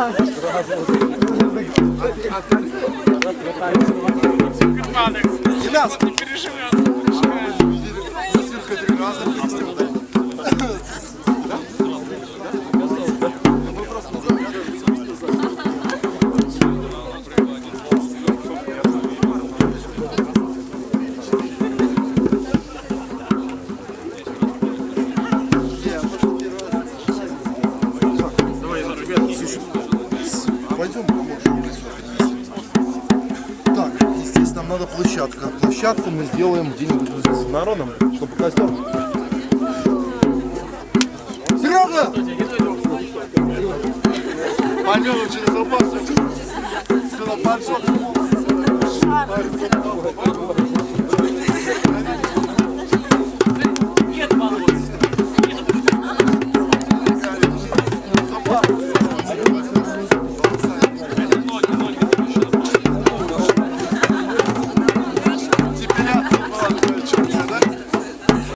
Не переживет. Пойдем поможем. Так, естественно, нам надо площадка. Площадку мы сделаем где-нибудь с народом, чтобы костер. Серега! Пойдем через запас. Сюда пошел.